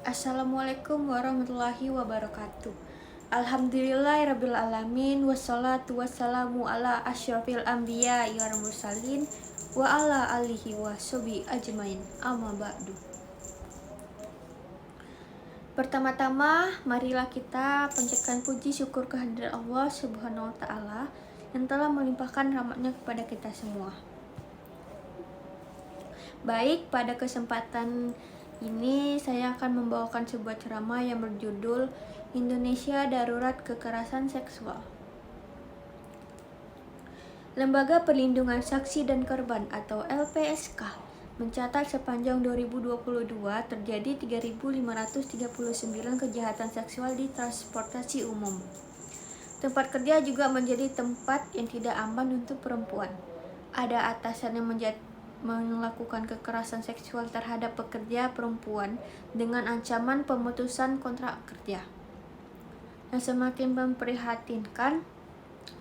Assalamualaikum warahmatullahi wabarakatuh. Alhamdulillahirabbil alamin wassalatu wassalamu ala asyrafil anbiya wal mursalin wa ala alihi washabi ajmain. Amma ba'du. Pertama-tama, marilah kita panjatkan puji syukur kehadirat Allah Subhanahu wa taala yang telah melimpahkan rahmatnya kepada kita semua. Baik, pada kesempatan ini saya akan membawakan sebuah ceramah yang berjudul Indonesia Darurat Kekerasan Seksual. Lembaga Perlindungan Saksi dan Korban atau LPSK mencatat sepanjang 2022 terjadi 3.539 kejahatan seksual di transportasi umum. Tempat kerja juga menjadi tempat yang tidak aman untuk perempuan. Ada atasan yang melakukan kekerasan seksual terhadap pekerja perempuan dengan ancaman pemutusan kontrak kerja. Yang semakin memprihatinkan,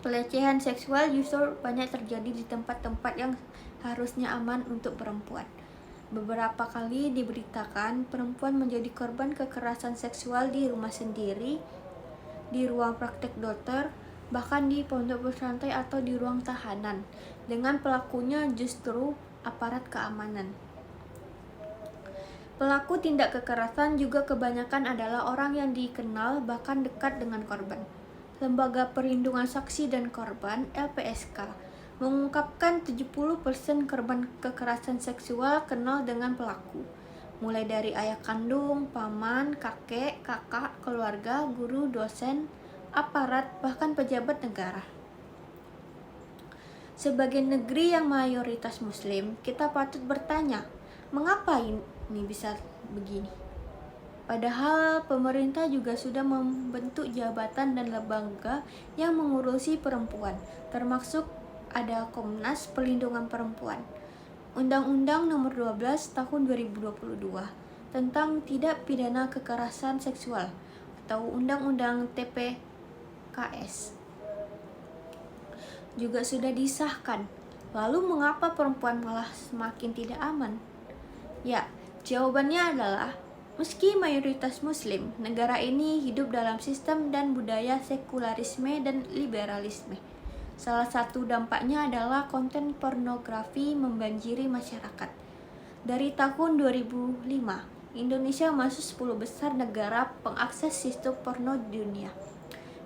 pelecehan seksual justru banyak terjadi di tempat-tempat yang harusnya aman untuk perempuan. Beberapa kali diberitakan perempuan menjadi korban kekerasan seksual di rumah sendiri, di ruang praktek dokter, bahkan di pondok pesantren atau di ruang tahanan, dengan pelakunya justru aparat keamanan. Pelaku tindak kekerasan juga kebanyakan adalah orang yang dikenal bahkan dekat dengan korban. Lembaga Perlindungan Saksi dan Korban (LPSK) mengungkapkan 70% korban kekerasan seksual kenal dengan pelaku, mulai dari ayah kandung, paman, kakek, kakak, keluarga, guru, dosen, aparat, bahkan pejabat negara. Sebagai negeri yang mayoritas muslim, kita patut bertanya, mengapa ini bisa begini? Padahal pemerintah juga sudah membentuk jabatan dan lembaga yang mengurusi perempuan, termasuk ada Komnas Perlindungan Perempuan. Undang-Undang Nomor 12 Tahun 2022 tentang Tindak Pidana Kekerasan Seksual atau Undang-Undang TPKS juga sudah disahkan. Lalu mengapa perempuan malah semakin tidak aman? Ya, jawabannya adalah meski mayoritas muslim, negara ini hidup dalam sistem dan budaya sekularisme dan liberalisme. Salah satu dampaknya adalah konten pornografi membanjiri masyarakat. Dari tahun 2005, Indonesia masuk 10 besar negara pengakses situs porno di dunia.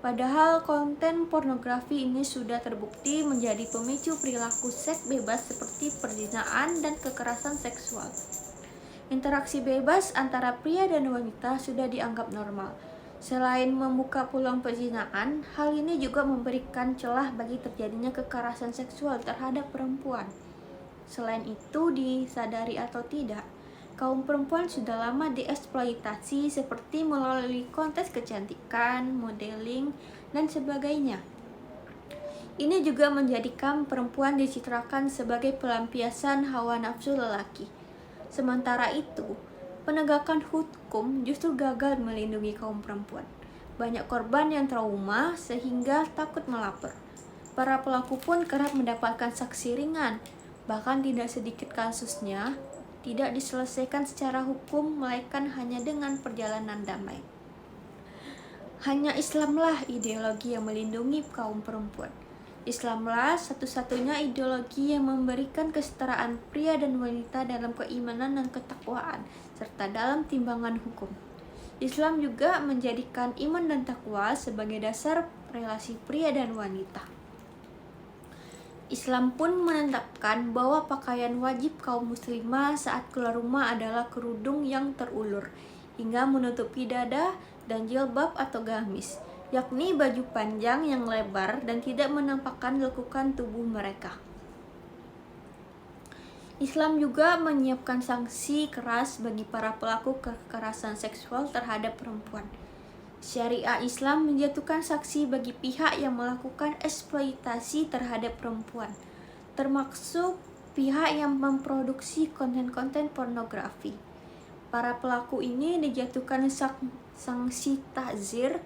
Padahal konten pornografi ini sudah terbukti menjadi pemicu perilaku seks bebas seperti perzinahan dan kekerasan seksual. Interaksi bebas antara pria dan wanita sudah dianggap normal. Selain membuka peluang perzinahan, hal ini juga memberikan celah bagi terjadinya kekerasan seksual terhadap perempuan. Selain itu, disadari atau tidak, kaum perempuan sudah lama dieksploitasi seperti melalui kontes kecantikan, modeling, dan sebagainya. Ini juga menjadikan perempuan dicitrakan sebagai pelampiasan hawa nafsu lelaki. Sementara itu, penegakan hukum justru gagal melindungi kaum perempuan. Banyak korban yang trauma sehingga takut melapor. Para pelaku pun kerap mendapatkan saksi ringan. Bahkan tidak sedikit kasusnya tidak diselesaikan secara hukum, melainkan hanya dengan perjalanan damai. Hanya Islamlah ideologi yang melindungi kaum perempuan. Islamlah satu-satunya ideologi yang memberikan kesetaraan pria dan wanita dalam keimanan dan ketakwaan, serta dalam timbangan hukum. Islam juga menjadikan iman dan takwa sebagai dasar relasi pria dan wanita. Islam pun menetapkan bahwa pakaian wajib kaum muslimah saat keluar rumah adalah kerudung yang terulur hingga menutupi dada dan jilbab atau gamis, yakni baju panjang yang lebar dan tidak menampakkan lekukan tubuh mereka. Islam juga menyiapkan sanksi keras bagi para pelaku kekerasan seksual terhadap perempuan. Syariah Islam menjatuhkan sanksi bagi pihak yang melakukan eksploitasi terhadap perempuan, termasuk pihak yang memproduksi konten-konten pornografi. Para pelaku ini dijatuhkan sanksi ta'zir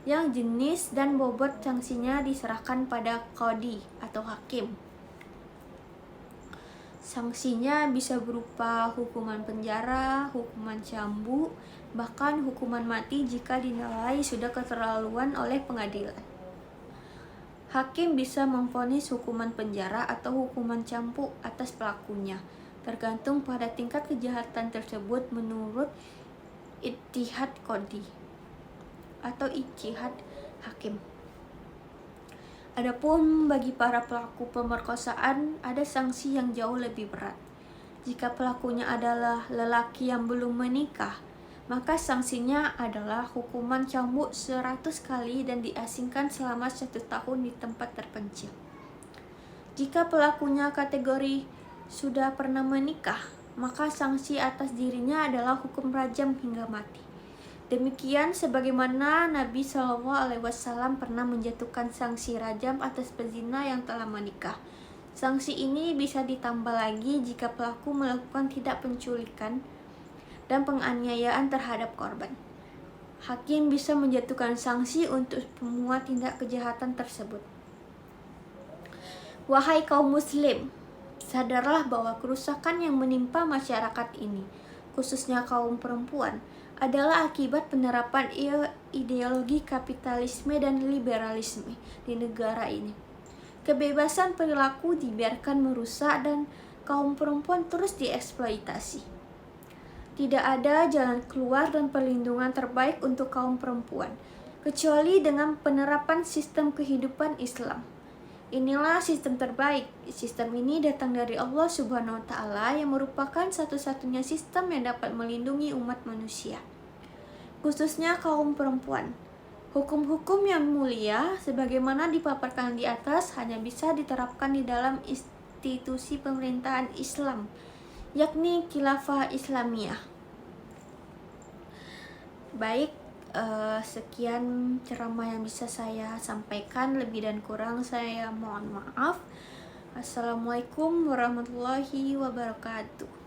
yang jenis dan bobot sanksinya diserahkan pada qadhi atau hakim. Sanksinya bisa berupa hukuman penjara, hukuman cambuk, bahkan hukuman mati jika dinilai sudah keterlaluan oleh pengadilan. Hakim bisa memvonis hukuman penjara atau hukuman cambuk atas pelakunya, tergantung pada tingkat kejahatan tersebut menurut ijtihad qadhi atau ijtihad hakim. Adapun bagi para pelaku pemerkosaan ada sanksi yang jauh lebih berat. Jika pelakunya adalah lelaki yang belum menikah, maka sanksinya adalah hukuman cambuk 100 kali dan diasingkan selama 1 tahun di tempat terpencil. Jika pelakunya kategori sudah pernah menikah, maka sanksi atas dirinya adalah hukum rajam hingga mati. Demikian sebagaimana Nabi SAW pernah menjatuhkan sanksi rajam atas pezina yang telah menikah. Sanksi ini bisa ditambah lagi jika pelaku melakukan tindak penculikan dan penganiayaan terhadap korban. Hakim bisa menjatuhkan sanksi untuk semua tindak kejahatan tersebut. Wahai kaum muslim, sadarlah bahwa kerusakan yang menimpa masyarakat ini, khususnya kaum perempuan, adalah akibat penerapan ideologi kapitalisme dan liberalisme di negara ini. Kebebasan perilaku dibiarkan merusak dan kaum perempuan terus dieksploitasi. Tidak ada jalan keluar dan perlindungan terbaik untuk kaum perempuan, kecuali dengan penerapan sistem kehidupan Islam. Inilah sistem terbaik. Sistem ini datang dari Allah Subhanahu wa Ta'ala yang merupakan satu-satunya sistem yang dapat melindungi umat manusia, khususnya kaum perempuan. Hukum-hukum yang mulia sebagaimana dipaparkan di atas hanya bisa diterapkan di dalam institusi pemerintahan Islam, yakni Khilafah Islamiyah. Baik, sekian ceramah yang bisa saya sampaikan, lebih dan kurang saya mohon maaf. Assalamualaikum warahmatullahi wabarakatuh.